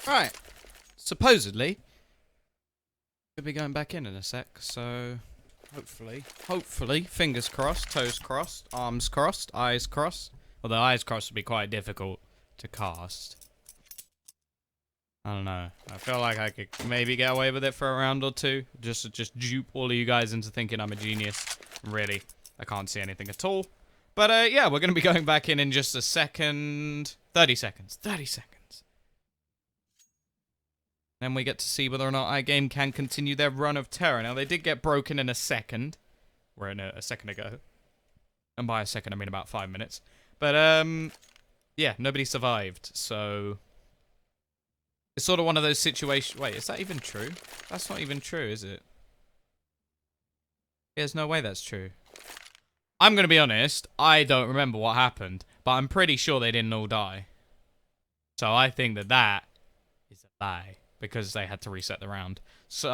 Right. Supposedly, we'll be going back in a sec, so hopefully, fingers crossed, toes crossed, arms crossed, eyes crossed. Although eyes crossed would be quite difficult to cast. I don't know. I feel like I could maybe get away with it for a round or two. Just dupe all of you guys into thinking I'm a genius. Really, I can't see anything at all. But yeah, we're going to be going back in just a second. 30 seconds. 30 seconds. Then we get to see whether or not iGame can continue their run of terror. Now, they did get broken in a second. We're in a second ago. And by a second, I mean about 5 minutes. But, yeah, nobody survived, so... It's sort of one of those situations... Wait, is that even true? That's not even true, is it? There's no way that's true. I'm gonna be honest, I don't remember what happened, but I'm pretty sure they didn't all die. So I think that that is a lie, because they had to reset the round. So,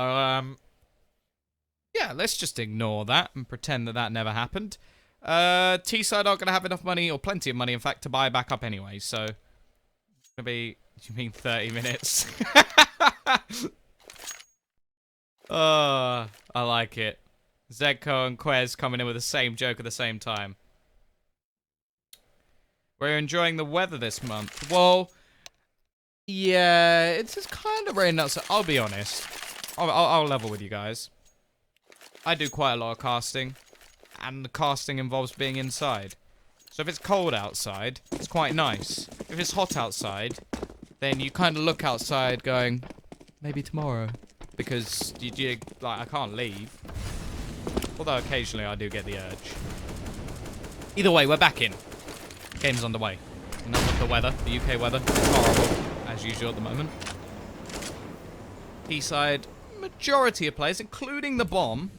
yeah, let's just ignore that and pretend that that never happened. T-side aren't gonna have enough money, or plenty of money, in fact, to buy back up anyway, so... It's gonna be... You mean 30 minutes? Oh, I like it. Zedko and Quez coming in with the same joke at the same time. We're enjoying the weather this month. Well, yeah, it's just kind of raining outside. I'll be honest. I'll level with you guys. I do quite a lot of casting, and the casting involves being inside. So if it's cold outside, it's quite nice. If it's hot outside, then you kind of look outside going, maybe tomorrow. Because like, I can't leave. Although occasionally I do get the urge. Either way, we're back in. Game's underway. Enough of the weather. The UK weather. Horrible, as usual at the moment. B-side, majority of players, including the bomb,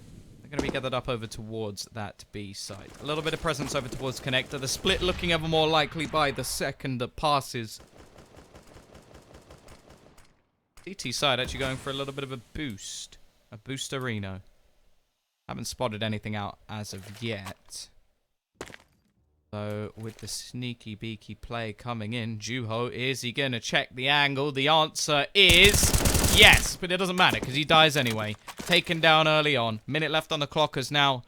are going to be gathered up over towards that B-side. A little bit of presence over towards connector. The split looking ever more likely by the second that passes. CT side actually going for a little bit of a boost. A boosterino. Haven't spotted anything out as of yet. So, with the sneaky beaky play coming in, Juho, is he going to check the angle? The answer is yes, but it doesn't matter because he dies anyway. Taken down early on. Minute left on the clock as now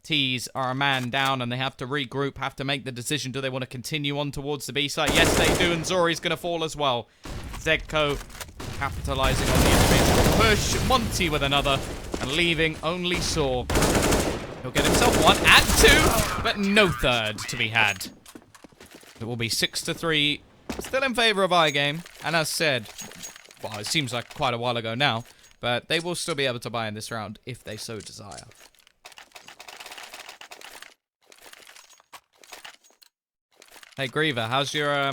T's are a man down and they have to regroup, have to make the decision. Do they want to continue on towards the B side? Yes, they do, and Zori's going to fall as well. Zedko capitalizing on the individual push. Monty with another, and leaving only Saw. He'll get himself one and two, but no third to be had. It will be 6-3, still in favor of iGame. And as said, well, it seems like quite a while ago now, but they will still be able to buy in this round if they so desire. Hey Griever, how's your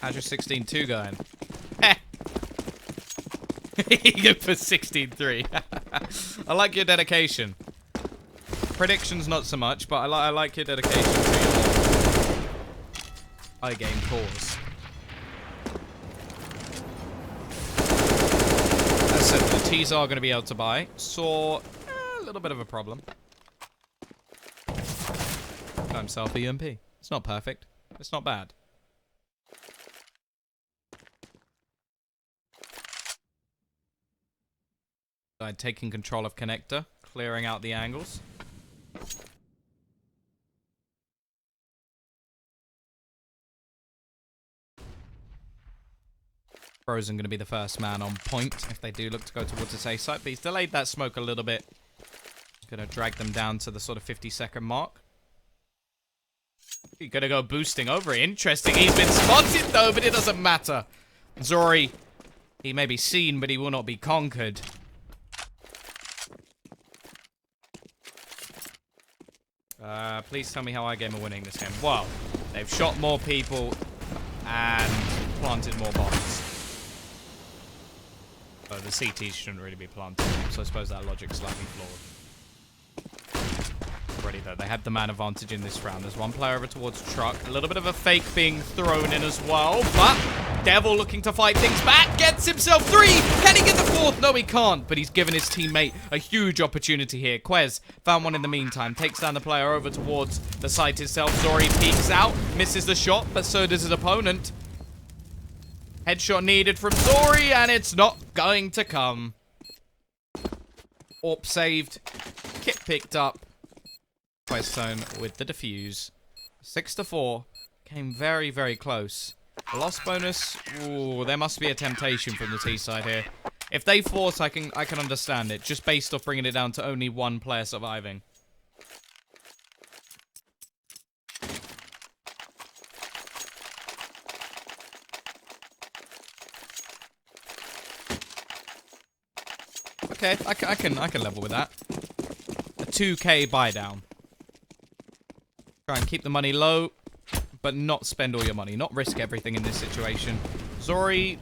16-2 going? You for 16-3. I like your dedication. Predictions not so much, but I like your dedication to your iGame cause. As said, the T's are going to be able to buy. Saw a little bit of a problem. Got himself EMP. It's not perfect. It's not bad. Taking control of connector, clearing out the angles. Frozen going to be the first man on point if they do look to go towards this A site, but he's delayed that smoke a little bit. Going to drag them down to the sort of 50-second mark. He's going to go boosting over. Interesting. He's been spotted though, but it doesn't matter. Zori, he may be seen, but he will not be conquered. Please tell me how iGame are winning this game. Well, they've shot more people and planted more bombs. So the CTs shouldn't really be planted, so I suppose that logic's slightly flawed. Already though, they had the man advantage in this round. There's one player over towards truck. A little bit of a fake being thrown in as well, but Devil looking to fight things back, gets himself 3. Can he get the 4th? No, he can't, but he's given his teammate a huge opportunity here. Quez found one in the meantime, takes down the player over towards the site itself. Zori peeks out, misses the shot, but so does his opponent. Headshot needed from Zori, and it's not going to come. AWP saved. Kit picked up. Questone with the defuse. 6-4. Came very, very close. The loss bonus. Ooh, there must be a temptation from the T side here. If they force, I can understand it. Just based off bringing it down to only one player surviving. Okay, I can level with that. A 2k buy down. Try and keep the money low, but not spend all your money. Not risk everything in this situation. Zori,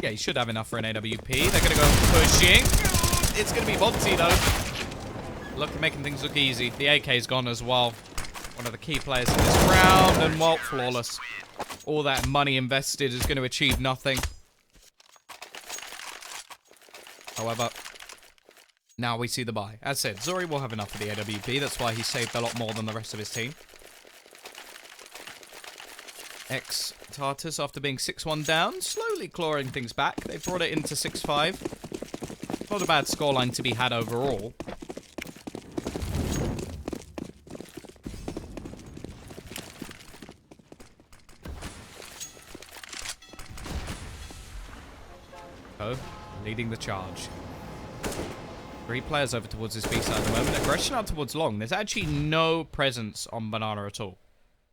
yeah, he should have enough for an AWP. They're gonna go pushing. It's gonna be Monty though. Look, making things look easy. The AK's gone as well. One of the key players in this round, and well, flawless. All that money invested is going to achieve nothing. However, now we see the buy. As said, Zori will have enough for the AWP. That's why he saved a lot more than the rest of his team. eXtatus, after being 6-1 down, slowly clawing things back. They brought it into 6-5. Not a bad scoreline to be had overall. Leading the charge. 3 players over towards this B side at the moment. Aggression out towards long. There's actually no presence on Banana at all.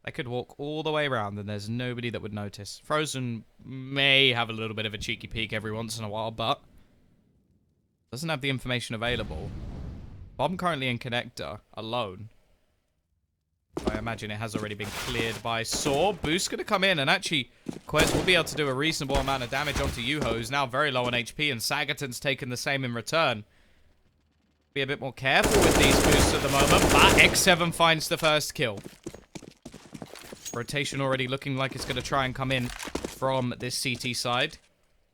They could walk all the way around and there's nobody that would notice. Frozen may have a little bit of a cheeky peek every once in a while, but doesn't have the information available. Bomb currently in connector, alone. I imagine it has already been cleared by Saw. Boost going to come in, and actually, Quez will be able to do a reasonable amount of damage onto Yuho, who's now very low on HP, and Sagaton's taken the same in return. Be a bit more careful with these boosts at the moment, but X7 finds the first kill. Rotation already looking like it's going to try and come in from this CT side.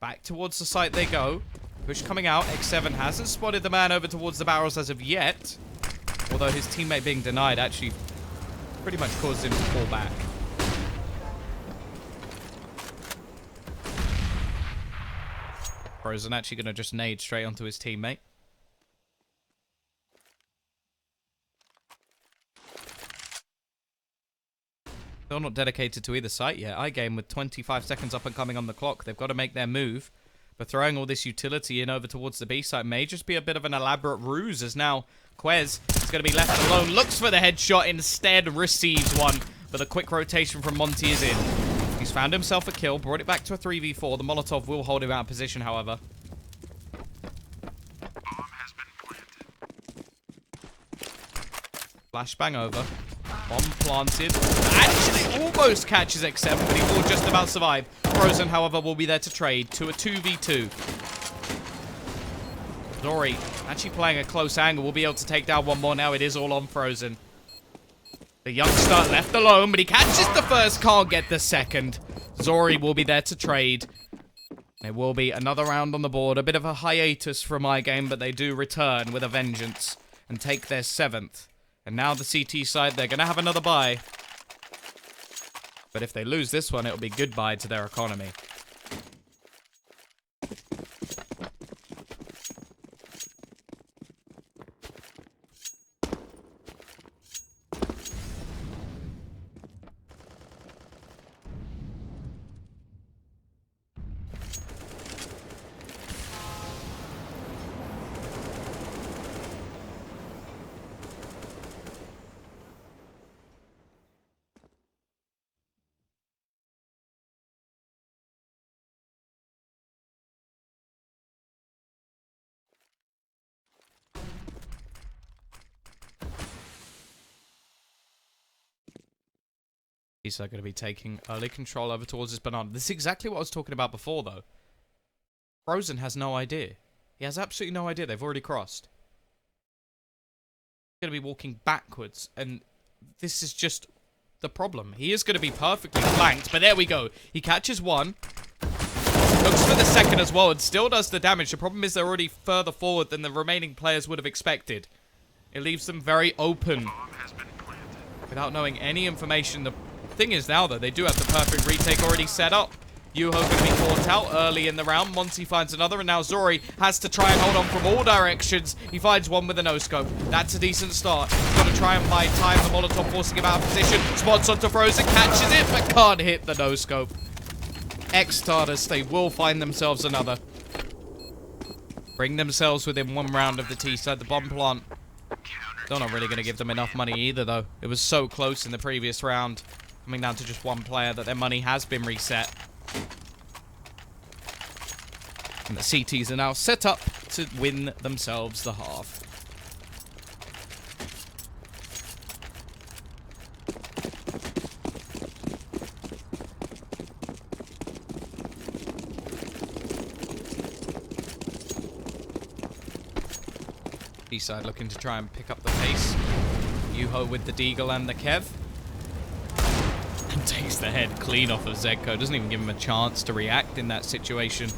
Back towards the site they go. Push coming out. X7 hasn't spotted the man over towards the barrels as of yet. Although his teammate being denied actually pretty much caused him to fall back. Frozen actually going to just nade straight onto his teammate. Still not dedicated to either site yet. iGame with 25 seconds up and coming on the clock. They've got to make their move. But throwing all this utility in over towards the B site may just be a bit of an elaborate ruse, as now Quez is going to be left alone. Looks for the headshot, instead receives one. But the quick rotation from Monty is in. He's found himself a kill, brought it back to a 3v4. The Molotov will hold him out of position, however. Flashbang over. Bomb planted. Actually almost catches X7, but he will just about survive. Frozen, however, will be there to trade to a 2v2. Zori actually playing a close angle. Will be able to take down one more now. It is all on Frozen. The youngster left alone, but he catches the first, can't get the second. Zori will be there to trade. There will be another round on the board. A bit of a hiatus from iGame, but they do return with a vengeance and take their 7th. And now the CT side, they're going to have another bye. But if they lose this one, it'll be goodbye to their economy. He's going to be taking early control over towards his banana. This is exactly what I was talking about before, though. Frozen has no idea. He has absolutely no idea. They've already crossed. He's going to be walking backwards, and this is just the problem. He is going to be perfectly flanked, but there we go. He catches one. Looks for the second as well, and still does the damage. The problem is they're already further forward than the remaining players would have expected. It leaves them very open. Without knowing any information, the thing is now, though, they do have the perfect retake already set up. Yuho going to be caught out early in the round. Monty finds another, and now Zori has to try and hold on from all directions. He finds one with a no-scope. That's a decent start. He's got to try and buy time. The Molotov forcing him out of position. Spots onto Frozen, catches it, but can't hit the no-scope. eXtatus, they will find themselves another. Bring themselves within 1 round of the T-side. The bomb plant. They're not really going to give them enough money either, though. It was so close in the previous round. Coming down to just 1 player that their money has been reset. And the CTs are now set up to win themselves the half. T-side looking to try and pick up the pace. Yuho with the Deagle and the Kev. And takes the head clean off of Zedko. Doesn't even give him a chance to react in that situation.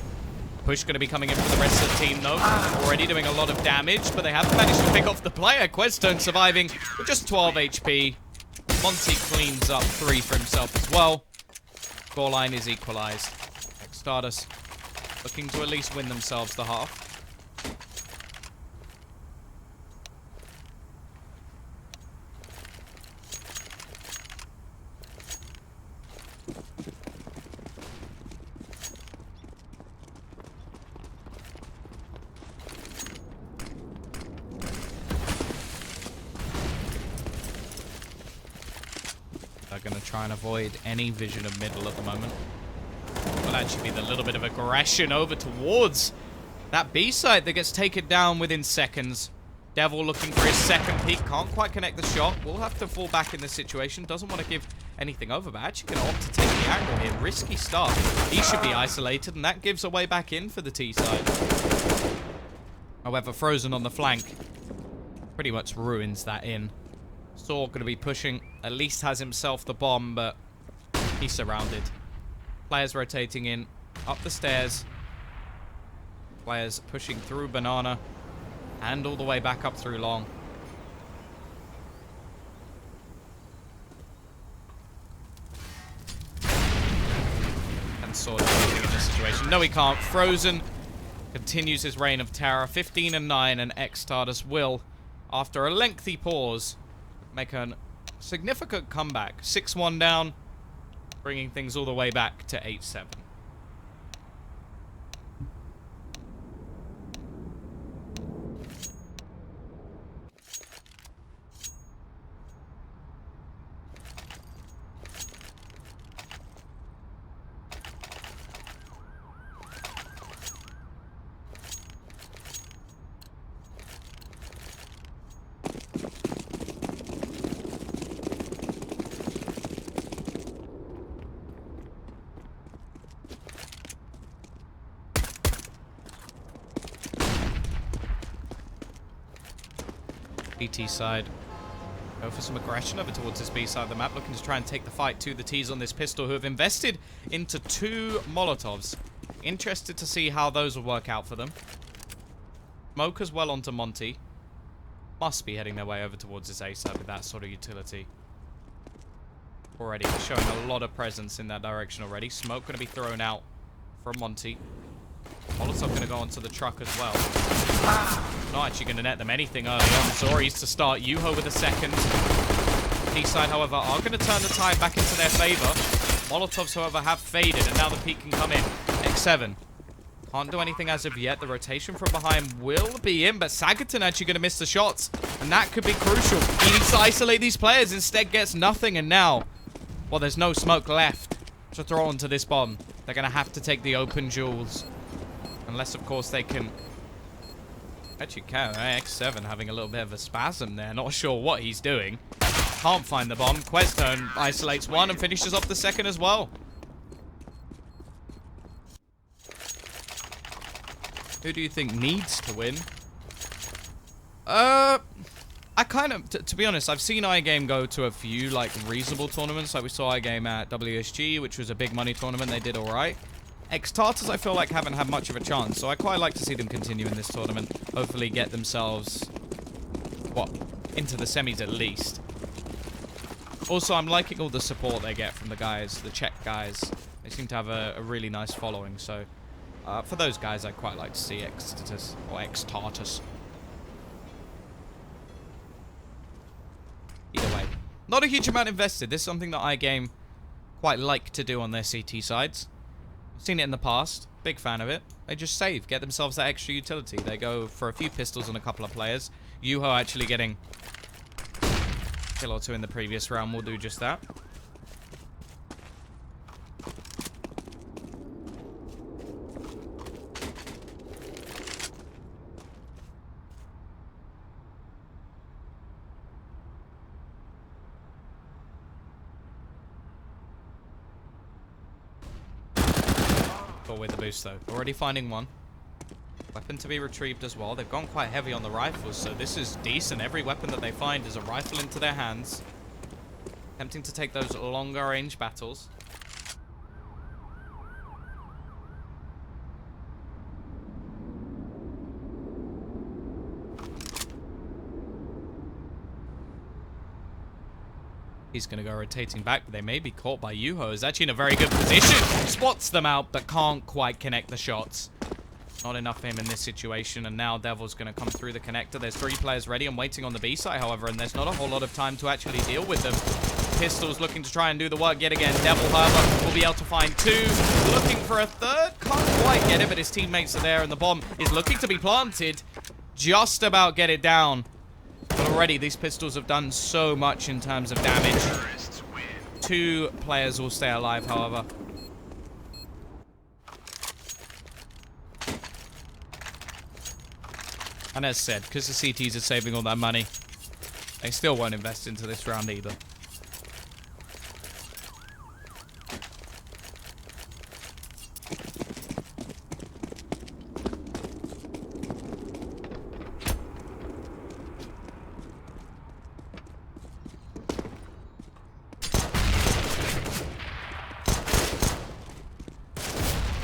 Push going to be coming in for the rest of the team, though. Already doing a lot of damage, but they haven't managed to pick off the player. Questone surviving with just 12 HP. Monty cleans up 3 for himself as well. Scoreline is equalized. eXtatus looking to at least win themselves the half. They're going to try and avoid any vision of middle at the moment. Will actually be the little bit of aggression over towards that B site that gets taken down within seconds. Devil looking for his second peak. Can't quite connect the shot. Will have to fall back in this situation. Doesn't want to give anything over, but actually going to opt to take the angle here. Risky start. He should be isolated, and that gives a way back in for the T side. However, Frozen on the flank pretty much ruins that in. Saw going to be pushing, at least has himself the bomb, but he's surrounded. Players rotating in, up the stairs. Players pushing through Banana, and all the way back up through Long. And Sword in this situation. No, he can't. Frozen continues his reign of terror. 15-9, and eXtatus will, after a lengthy pause, make a significant comeback. 6-1 down, bringing things all the way back to 8-7. BT side. Go for some aggression over towards this B side of the map, looking to try and take the fight to the T's on this pistol, who have invested into 2 Molotovs. Interested to see how those will work out for them. Smoke as well onto Monty. Must be heading their way over towards this A side with that sort of utility. Already showing a lot of presence in that direction already. Smoke going to be thrown out from Monty. Molotov going to go onto the truck as well. Not actually going to net them anything early on. Zori's to start. Yuho with a second. T-side, however, are going to turn the tide back into their favor. Molotovs, however, have faded, and now the peak can come in. X7. Can't do anything as of yet. The rotation from behind will be in, but Sagerton actually going to miss the shots, and that could be crucial. He needs to isolate these players. Instead, gets nothing, and now, well, there's no smoke left to throw onto this bomb. They're going to have to take the open jewels. Unless, of course, they can... Actually can. X7 having a little bit of a spasm there. Not sure what he's doing. Can't find the bomb. Questone isolates one and finishes off the second as well. Who do you think needs to win? I kind of... To be honest, I've seen iGame go to a few, like, reasonable tournaments. Like, we saw iGame at WSG, which was a big money tournament. They did alright. eXtatus, I feel like, haven't had much of a chance, so I quite like to see them continue in this tournament. Hopefully get themselves, what, into the semis at least. Also, I'm liking all the support they get from the guys, the Czech guys. They seem to have a really nice following. So for those guys, I'd quite like to see eXtatus or eXtatus. Either way, not a huge amount invested. This is something that iGame quite like to do on their CT sides. I've seen it in the past. Big fan of it. They just save, get themselves that extra utility. They go for a few pistols on a couple of players. Yuho actually getting a kill or two in the previous round will do just that. With the boost though. Already finding one. Weapon to be retrieved as well. They've gone quite heavy on the rifles, so this is decent. Every weapon that they find is a rifle into their hands. Attempting to take those longer range battles. He's going to go rotating back, but they may be caught by Yuho. Is actually in a very good position. Spots them out, but can't quite connect the shots. Not enough for him in this situation, and now Devil's going to come through the connector. There's 3 players ready and waiting on the B side, however, and there's not a whole lot of time to actually deal with them. Pistols looking to try and do the work yet again. Devil, however, will be able to find 2. Looking for a 3rd. Can't quite get it, but his teammates are there, and the bomb is looking to be planted. Just about get it down. But already, these pistols have done so much in terms of damage. 2 players will stay alive, however. And as said, because the CTs are saving all that money, they still won't invest into this round either.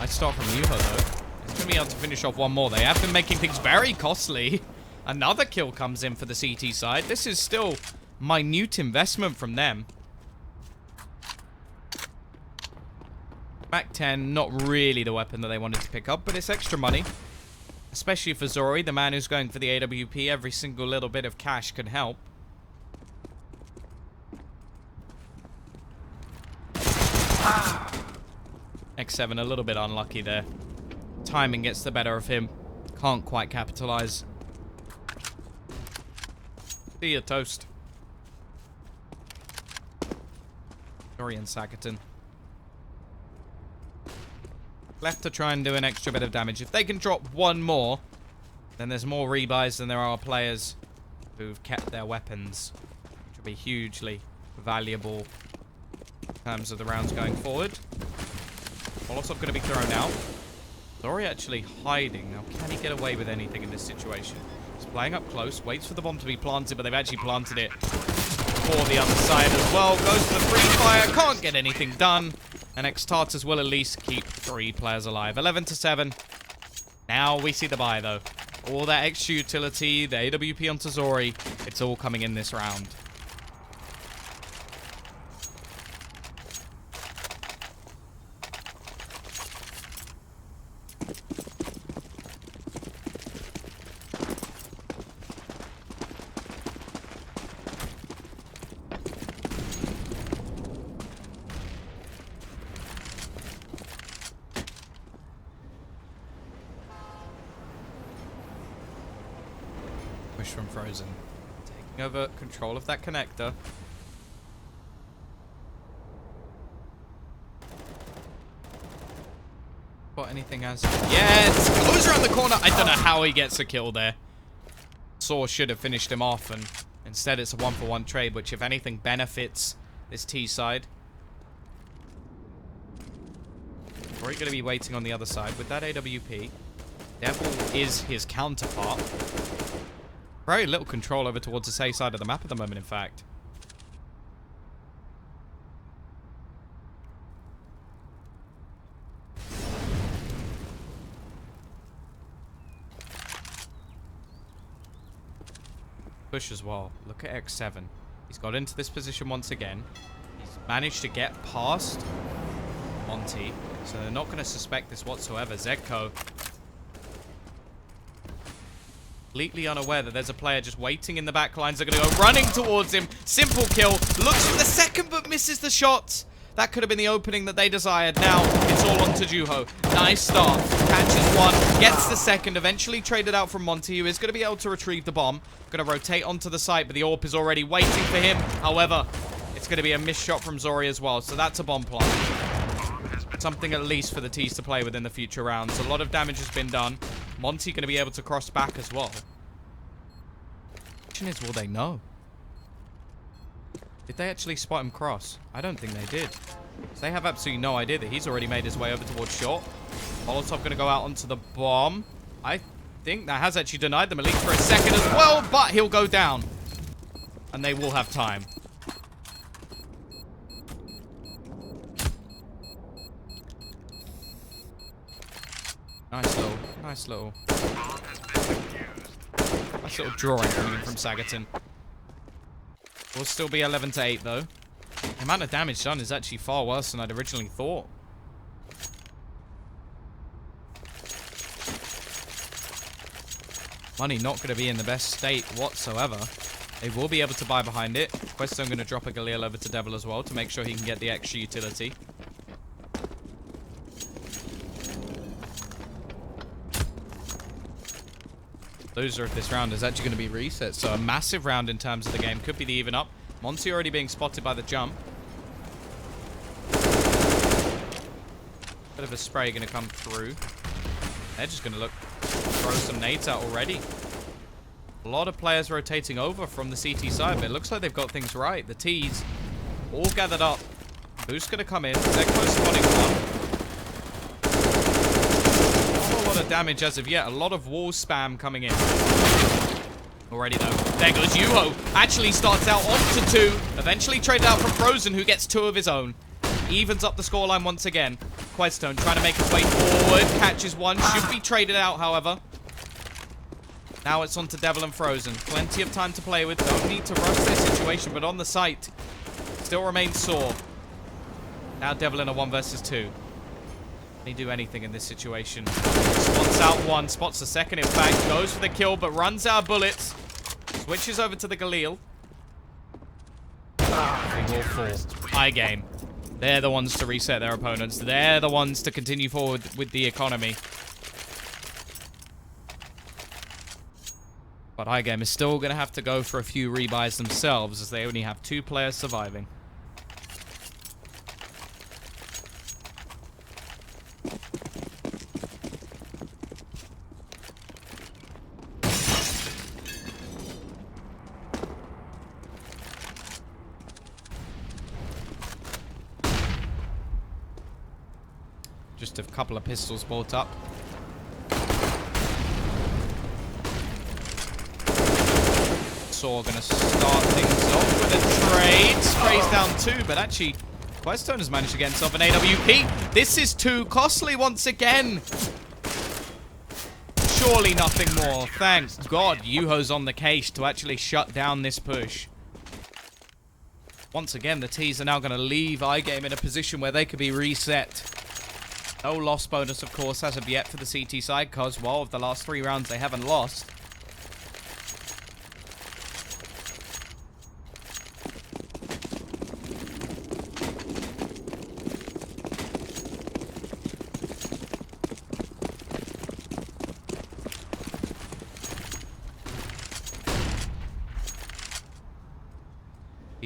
Start from Yuho though. He's going to be able to finish off one more. They have been making things very costly. Another kill comes in for the CT side. This is still minute investment from them. Mac 10, not really the weapon that they wanted to pick up, but it's extra money. Especially for Zori, the man who's going for the AWP. Every single little bit of cash can help. X7 a little bit unlucky there. Timing gets the better of him. Can't quite capitalize. See ya, toast. Dorian Sackerton. Left to try and do an extra bit of damage. If they can drop one more, then there's more rebuys than there are players who've kept their weapons, which will be hugely valuable in terms of the rounds going forward. Molotov going to be thrown out. Zori actually hiding. Now, can he get away with anything in this situation? He's playing up close. Waits for the bomb to be planted, but they've actually planted it for the other side as well. Goes to the free fire. Can't get anything done. And eXtatus will at least keep 3 players alive. 11-7. Now we see the buy, though. All that extra utility, the AWP onto Zori, it's all coming in this round. From Frozen. Taking over control of that connector. Got anything else? Yes! Goes around the corner. I don't know how he gets a kill there. Saw should have finished him off, and instead it's a 1-for-1 trade, which if anything benefits this T side. We're going to be waiting on the other side with that AWP. Devil is his counterpart. Very little control over towards the safe side of the map at the moment, in fact. Push as well. Look at X7. He's got into this position once again. He's managed to get past Monty, so they're not going to suspect this whatsoever. Zegco, completely unaware that there's a player just waiting in the back lines. They're going to go running towards him. Simple kill. Looks for the second, but misses the shot. That could have been the opening that they desired. Now, it's all on to Juho. Nice start. Catches one. Gets the second. Eventually traded out from Monty, who is going to be able to retrieve the bomb. Going to rotate onto the site, but the AWP is already waiting for him. However, it's going to be a missed shot from Zori as well. So that's a bomb plant. Something at least for the T's to play with in the future rounds. A lot of damage has been done. Monty going to be able to cross back as well. The question is, will they know? Did they actually spot him cross? I don't think they did. So they have absolutely no idea that he's already made his way over towards short. Molotov going to go out onto the bomb. I think that has actually denied them at least for a second as well, but he'll go down. And they will have time. Nice little drawing coming in from Sagaton. Will still be 11 to 8 though. The amount of damage done is actually far worse than I'd originally thought. Money not going to be in the best state whatsoever. They will be able to buy behind it. Questo going to drop a Galil over to Devil as well to make sure he can get the extra utility. Loser of this round is actually going to be reset. So a massive round in terms of the game. Could be the even up. Monty already being spotted by the jump. Bit of a spray going to come through. They're just going to throw some nades out already. A lot of players rotating over from the CT side, but it looks like they've got things right. The T's all gathered up. Boost going to come in. Zekko spotting one. Of damage as of yet. A lot of wall spam coming in. Already though. There goes Yuho. Actually starts out onto 2. Eventually traded out from Frozen, who gets 2 of his own. Evens up the scoreline once again. Questone trying to make his way forward. Catches one. Should be traded out, however. Now it's on to Devil and Frozen. Plenty of time to play with. Don't need to rush their situation, but on the site. Still remains sore. Now Devil in a 1 versus 2. Can he do anything in this situation? Spots out one, spots the second, in fact. Goes for the kill, but runs out of bullets. Switches over to the Galil. They will fall. iGame. They're the ones to reset their opponents. They're the ones to continue forward with the economy. But iGame is still going to have to go for a few rebuys themselves, as they only have 2 players surviving. Just a couple of pistols brought up. Saw gonna start things off with a trade. Sprays down 2, but actually, Questone has managed to get himself an AWP. This is too costly once again. Surely nothing more. Thank God Yuho's on the case to actually shut down this push. Once again, the T's are now going to leave iGame in a position where they could be reset. No loss bonus, of course, as of yet for the CT side, because, well, of the last 3 rounds, they haven't lost.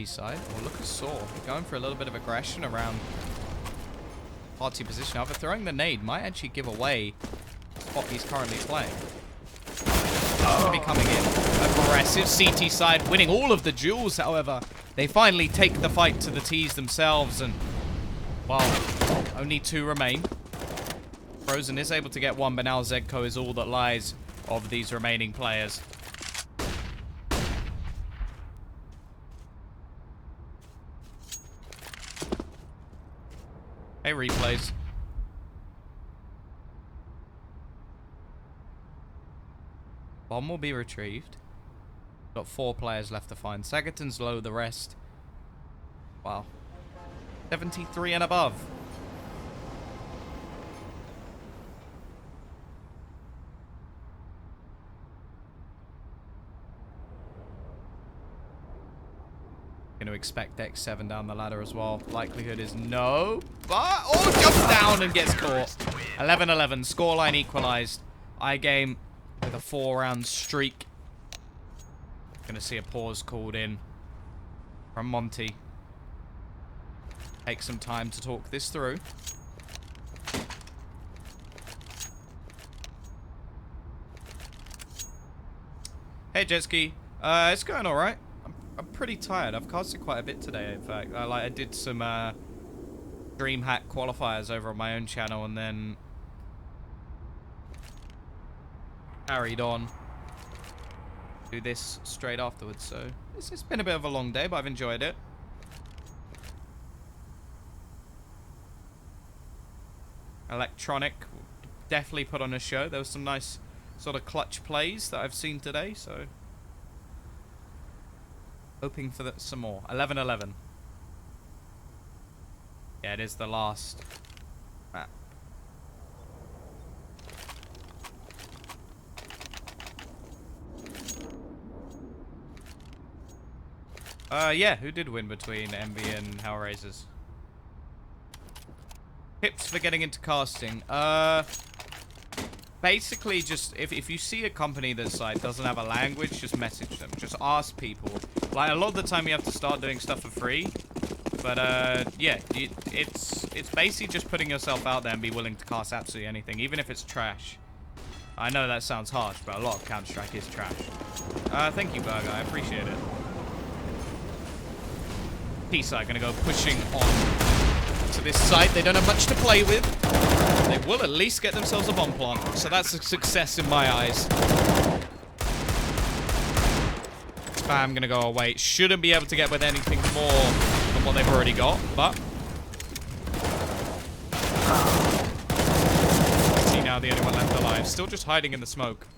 Side. Oh, look at Saw. Going for a little bit of aggression around party position. However, throwing the nade might actually give away what he's currently playing. Going to be coming in. Aggressive CT side, winning all of the duels, however. They finally take the fight to the T's themselves, and, well, only 2 remain. Frozen is able to get 1, but now Zegco is all that lies of these remaining players. Hey, replays. Bomb will be retrieved. Got 4 players left to find. Sagaton's low, the rest. Wow. 73 and above. going to expect X7 down the ladder as well. Likelihood is no. But, oh, jumps down and gets caught. 11-11. Scoreline equalized. iGame with a 4-round streak. Going to see a pause called in from Monty. Take some time to talk this through. Hey, Jetski. It's going alright. I'm pretty tired. I've casted quite a bit today, in fact. I did some DreamHack qualifiers over on my own channel and then carried on. Do this straight afterwards, so it's been a bit of a long day, but I've enjoyed it. Electronic definitely put on a show. There was some nice sort of clutch plays that I've seen today, so hoping for some more. 11-11. Yeah, it is the last map. Yeah, who did win between Envy and Hellraisers? Tips for getting into casting. Basically, just if you see a company that's like doesn't have a language, just message them. Just ask people. Like a lot of the time, you have to start doing stuff for free. But yeah, it's basically just putting yourself out there and be willing to cast absolutely anything, even if it's trash. I know that sounds harsh, but a lot of Counter-Strike is trash. Thank you, Burger. I appreciate it. T-side gonna go pushing on to this site. They don't have much to play with. They will at least get themselves a bomb plant, so that's a success in my eyes. Spam gonna go away. Shouldn't be able to get with anything more than what they've already got, but see now the only one left alive. Still just hiding in the smoke.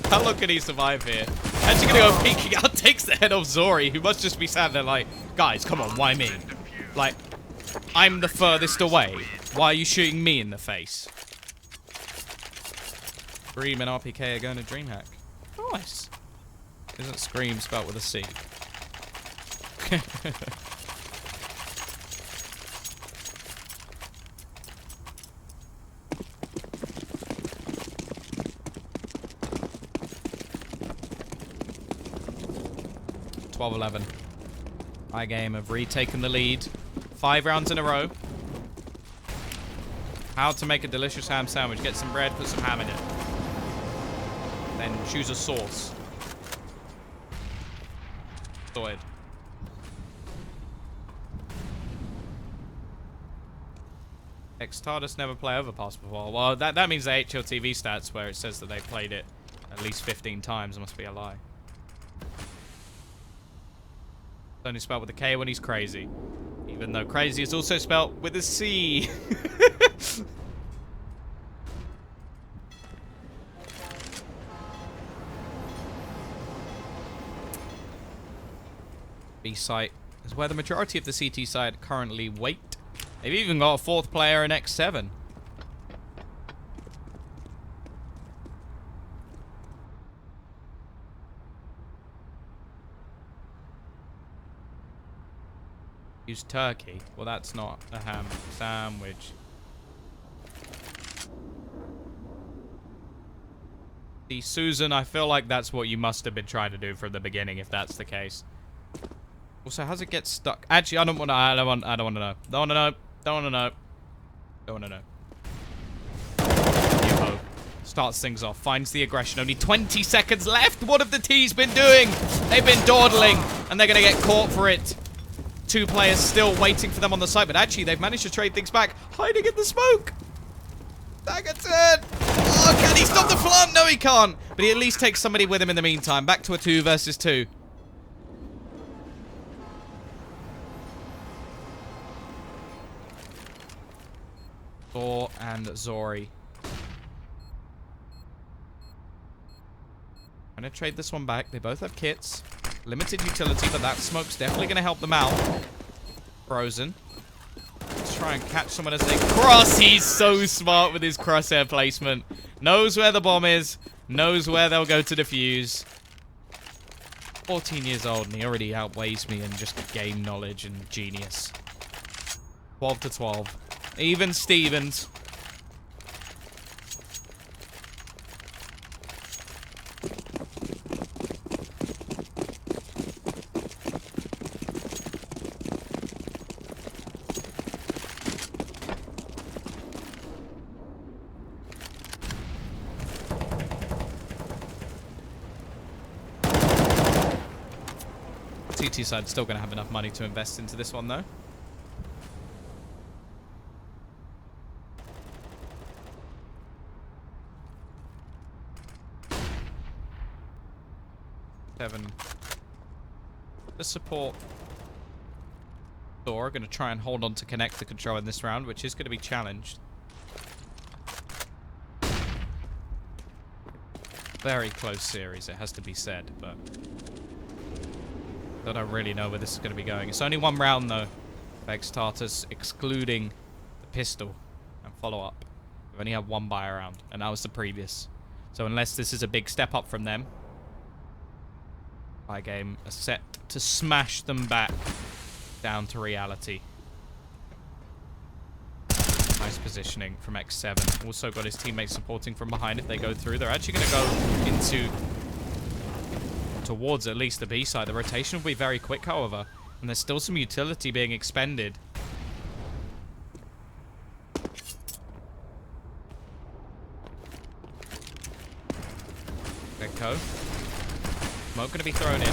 How long can he survive here? Actually gonna go peeking out, takes the head off Zori, who must just be sat there like, guys, come on, why me? Like, I'm the furthest away. Why are you shooting me in the face? Scream and RPK are going to DreamHack. Nice. Isn't Scream spelled with a C? 12-11. iGame have retaken the lead. 5 rounds in a row. How to make a delicious ham sandwich. Get some bread, put some ham in it. Then choose a sauce. Sorted. eXtatus never play overpass before. Well, that means the HLTV stats where it says that they played it at least 15 times must be a lie. It's only spelled with a K when he's crazy. Even though crazy is also spelled with a C. B site is where the majority of the CT side currently wait. They've even got a 4th player in X7. Use turkey. Well, that's not a ham sandwich. See, Susan, I feel like that's what you must have been trying to do from the beginning, if that's the case. Also, how's it get stuck? Actually, I don't want to know. Don't want to know. Don't want to know. Don't want to know. Yo-ho. Starts things off. Finds the aggression. Only 20 seconds left. What have the T's been doing? They've been dawdling, and they're going to get caught for it. 2 players still waiting for them on the site, but actually they've managed to trade things back. Hiding in the smoke. Daggerton. Oh, can he stop the plant? No, he can't. But he at least takes somebody with him in the meantime. Back to a 2 versus 2. Thor and Zori. I'm going to trade this one back. They both have kits. Limited utility, but that smoke's definitely going to help them out. Frozen. Let's try and catch someone as they cross. He's so smart with his crosshair placement. Knows where the bomb is. Knows where they'll go to defuse. 14 years old and he already outweighs me in just game knowledge and genius. 12 to 12. Even Stevens. TT side's still going to have enough money to invest into this one, though. The support door are going to try and hold on to connect the control in this round, which is going to be challenged. Very close series, it has to be said, but I don't really know where this is going to be going. It's only one round, though, for eXtatus, excluding the pistol and follow-up. We've only had one buy round, and that was the previous. So unless this is a big step up from them, iGame are set to smash them back down to reality. Nice positioning from X7. Also got his teammates supporting from behind if they go through. They're actually going to go into... towards at least the B side. The rotation will be very quick, however. And there's still some utility being expended. Echo. Smoke going to be thrown in.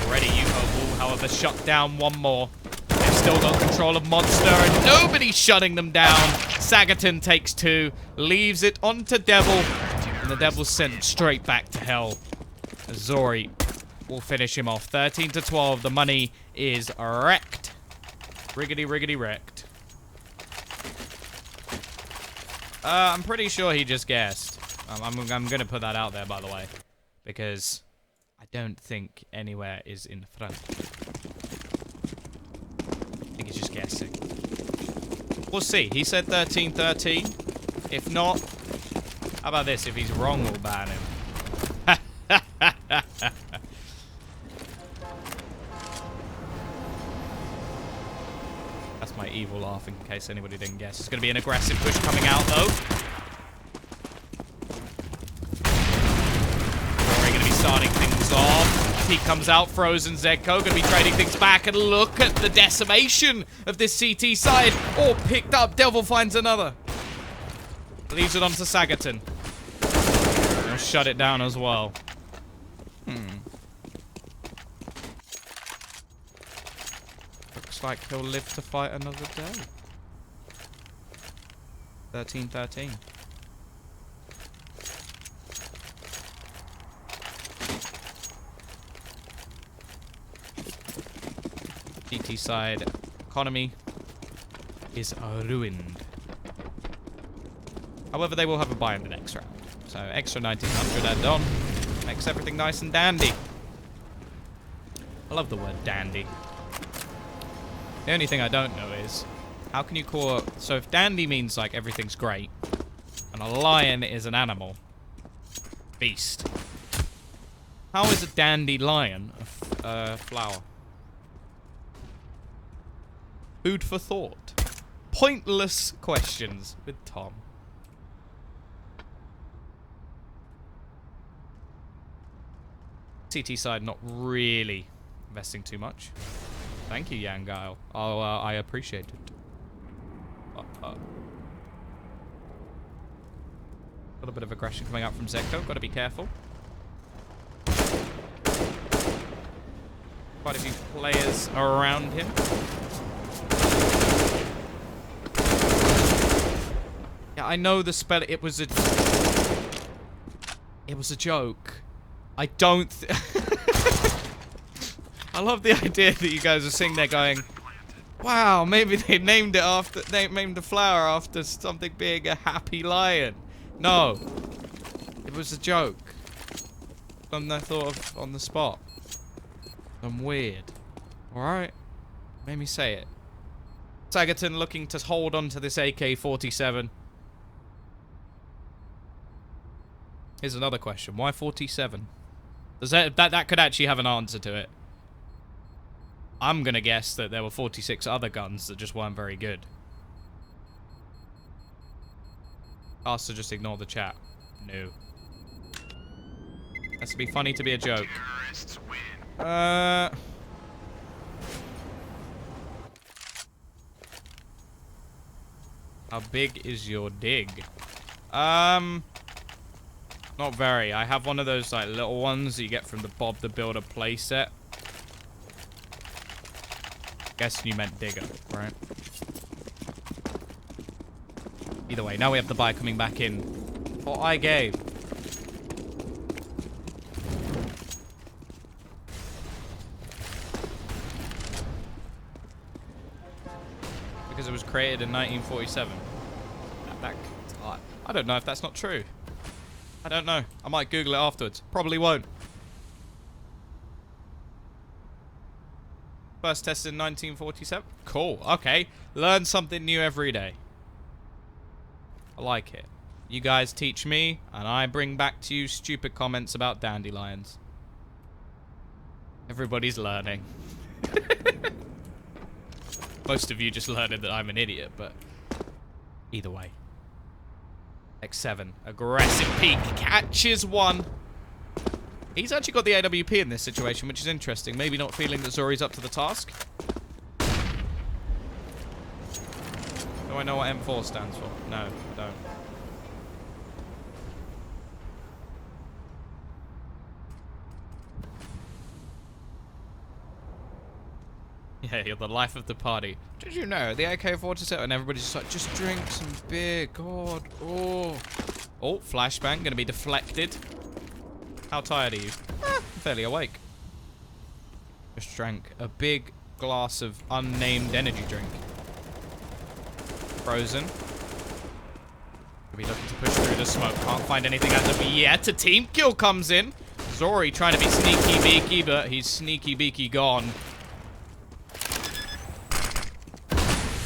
Already U-Mobile, however, shut down one more. They've still got control of Monster, and nobody's shutting them down. Sagaton takes two, leaves it onto Devil, and the Devil's sent straight back to hell. Zori will finish him off. 13 to 12. The money is wrecked. Riggedy, riggedy wrecked. I'm pretty sure he just guessed. I'm going to put that out there, by the way, because I don't think anywhere is in front. I think he's just guessing. We'll see. He said 13-13. If not, how about this? If he's wrong, we'll ban him. That's my evil laugh in case anybody didn't guess. It's going to be an aggressive push coming out, though. We're going to be starting things off. He comes out, Frozen Zedco, going to be trading things back, and look at the decimation of this CT side. Oh, picked up. Devil finds another. Leaves it onto Sagaton. He'll shut it down as well. Looks like he'll live to fight another day. 13-13. GT side economy is ruined. However, they will have a buy in the next round. So extra 1900 added on. Makes everything nice and dandy. I love the word dandy. The only thing I don't know is, how can you call... So if dandy means like everything's great, and a lion is an animal, beast, how is a dandelion a flower? Food for thought. Pointless questions with Tom. CT side not really investing too much. Thank you, Yangail. Oh, I appreciate it. Got a bit of aggression coming out from Zedco. Got to be careful. Quite a few players around him. Yeah, I know the spell. It was a joke. I don't... I love the idea that you guys are sitting there going, wow, maybe they named it after... They named the flower after something being a happy lion. No. It was a joke. Something I thought of on the spot. I'm weird. Alright? Made me say it. Sagaton looking to hold on to this AK-47. Here's another question. Why 47? Does that could actually have an answer to it. I'm gonna guess that there were 46 other guns that just weren't very good. Asked to just ignore the chat. No. Has to be funny to be a joke. How big is your dig? Not very. I have one of those like little ones that you get from the Bob the Builder playset. Guessing you meant digger, right? Either way, now we have the buy coming back in for iGame. Because it was created in 1947. I don't know if that's not true. I don't know. I might Google it afterwards. Probably won't. First tested in 1947. Cool. Okay. Learn something new every day. I like it. You guys teach me, and I bring back to you stupid comments about dandelions. Everybody's learning. Most of you just learning that I'm an idiot, but either way. X7. Aggressive peek. Catches one. He's actually got the AWP in this situation, which is interesting. Maybe not feeling that Zori's up to the task. Do I know what M4 stands for? No, I don't. Yeah, you're the life of the party. Did you know the AK-47 and everybody's just like, just drink some beer, God. Oh, flashbang, gonna be deflected. How tired are you? I'm fairly awake. Just drank a big glass of unnamed energy drink. Frozen. Gonna be looking to push through the smoke. Can't find anything as of yet. A team kill comes in. Zori trying to be sneaky beaky, but he's sneaky beaky gone.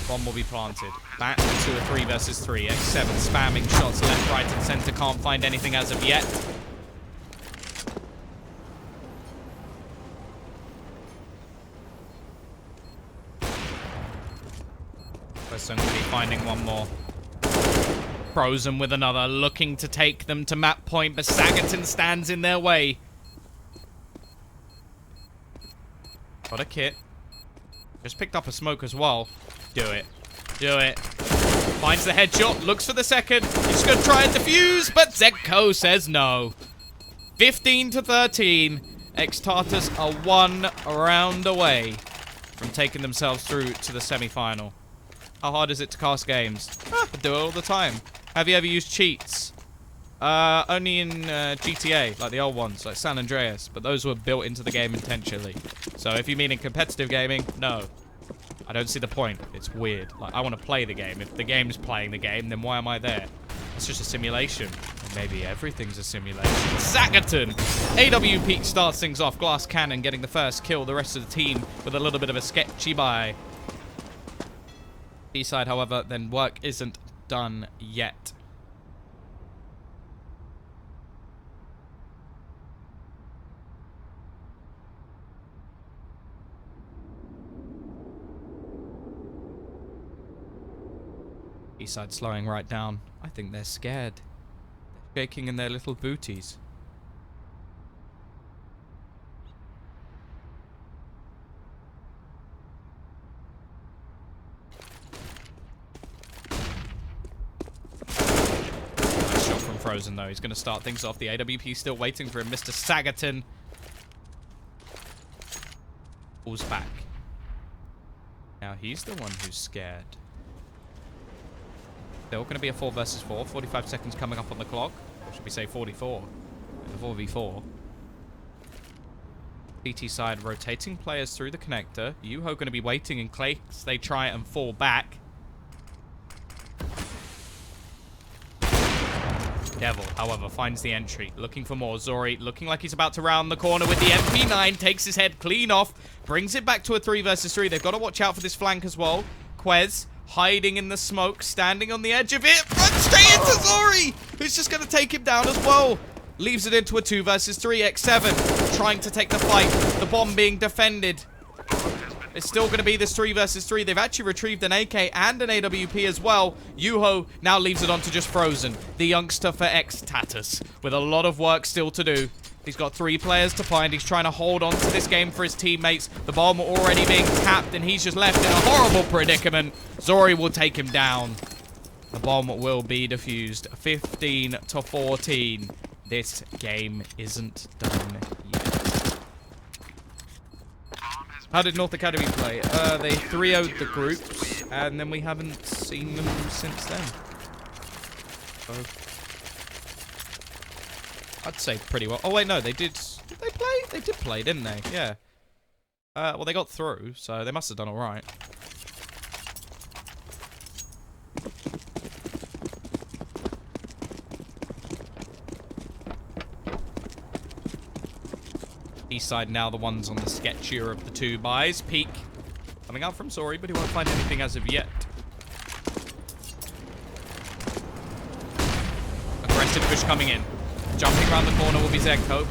Bomb will be planted. Back to a 3 versus 3. X7 spamming shots left, right, and center. Can't find anything as of yet. Person going to be finding one more. Frozen with another, looking to take them to map point, but Sagaton stands in their way. Got a kit. Just picked up a smoke as well. Do it. Do it. Finds the headshot. Looks for the second. He's going to try and defuse, but Zekko says no. 15 to 13. eXtatus are 1 round away from taking themselves through to the semi-final. How hard is it to cast games? I do it all the time. Have you ever used cheats? Only in GTA, like the old ones, like San Andreas. But those were built into the game intentionally. So if you mean in competitive gaming, no. I don't see the point. It's weird. Like, I want to play the game. If the game's playing the game, then why am I there? It's just a simulation. Maybe everything's a simulation. Sagaton! AWP starts things off. Glass Cannon getting the first kill. The rest of the team with a little bit of a sketchy buy. B-side, however, then work isn't done yet. Eastside slowing right down. I think they're scared. They're shaking in their little booties. Nice shot from Frozen though. He's going to start things off. The AWP still waiting for him. Mr. Sagaton pulls back. Now he's the one who's scared. Still going to be a 4 versus 4. 45 seconds coming up on the clock. Or should we say 44? The 4v4. PT side rotating players through the connector. Yuho going to be waiting in case they try and fall back. Devil, however, finds the entry. Looking for more. Zori looking like he's about to round the corner with the MP9. Takes his head clean off. Brings it back to a 3 versus 3. They've got to watch out for this flank as well. Quez hiding in the smoke, standing on the edge of it. Runs straight into Zori, who's just going to take him down as well. leaves it into a 2 versus 3. X7 trying to take the fight. The bomb being defended. It's still going to be this 3 versus 3. They've actually retrieved an AK and an AWP as well. Yuho now leaves it on to just Frozen, the youngster for eXtatus, with a lot of work still to do. He's got 3 players to find. He's trying to hold on to this game for his teammates. The bomb already being tapped, and he's just left in a horrible predicament. Zori will take him down. The bomb will be defused. 15 to 14. This game isn't done yet. How did North Academy play? They 3-0'd the groups, and then we haven't seen them since then. So, I'd say pretty well. Oh, wait, no, they did. Did they play? They did play, didn't they? Yeah. Well, they got through, so they must have done all right. East side now the ones on the sketchier of the 2 buys. Peek coming out from Zori, but he won't find anything as of yet. Aggressive push coming in. Jumping around the corner will be Zegko.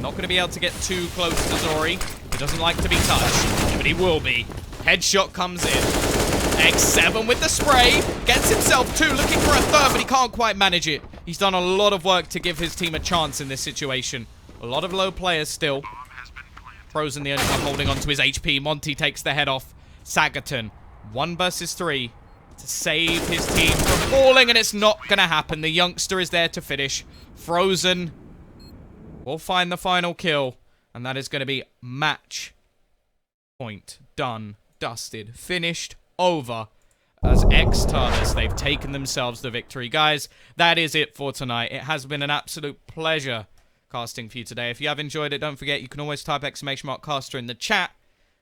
Not going to be able to get too close to Zori. He doesn't like to be touched, but he will be. Headshot comes in. X7 with the spray. Gets himself 2, looking for a 3rd, but he can't quite manage it. He's done a lot of work to give his team a chance in this situation. A lot of low players still. Frozen the only one holding on to his HP. Monty takes the head off. Sagaton, 1 versus 3 to save his team from falling, and it's not going to happen. The youngster is there to finish. Frozen will find the final kill, and that is going to be match point. Done, dusted, finished, over. As eXtatus, they've taken themselves the victory. Guys, that is it for tonight. It has been an absolute pleasure casting for you today. If you have enjoyed it, don't forget you can always type !caster in the chat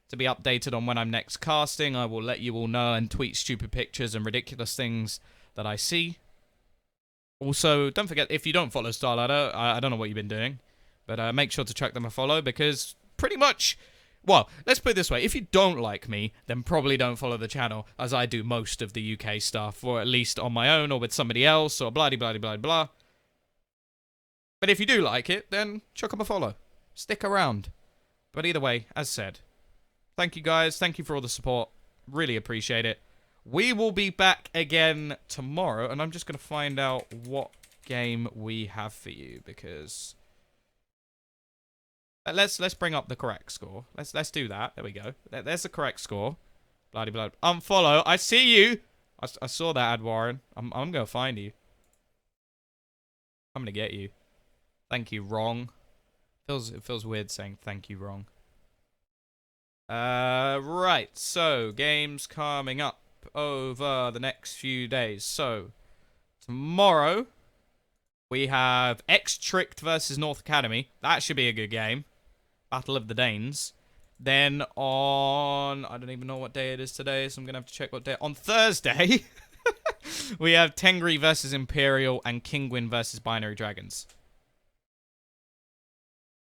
to be updated on when I'm next casting. I will let you all know and tweet stupid pictures and ridiculous things that I see. Also, don't forget, if you don't follow Starladder, I don't know what you've been doing, but make sure to check them a follow, because pretty much, well, let's put it this way, if you don't like me, then probably don't follow the channel, as I do most of the UK stuff, or at least on my own, or with somebody else, or blah blah blah blah. But if you do like it, then chuck up a follow. Stick around. But either way, as said, thank you guys. Thank you for all the support. Really appreciate it. We will be back again tomorrow, and I'm just going to find out what game we have for you, because let's bring up the correct score. Let's do that. There we go. There's the correct score. Bloody blood. Unfollow. I see you. I saw that ad, Warren. I'm going to find you. I'm going to get you. Thank you, wrong. It feels weird saying thank you, wrong. Right, so games coming up over the next few days. So tomorrow we have X-Tricked versus North Academy. That should be a good game. Battle of the Danes. Then on, I don't even know what day it is today, so I'm gonna have to check what day. On Thursday, we have Tengri versus Imperial and Kingwin versus Binary Dragons.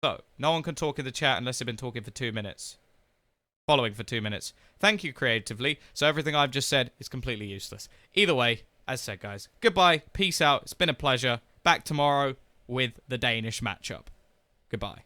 So, no one can talk in the chat unless they've been talking for 2 minutes. Following for 2 minutes. Thank you, Creatively. So everything I've just said is completely useless. Either way, as said, guys, goodbye, peace out. It's been a pleasure. Back tomorrow with the Danish matchup. Goodbye.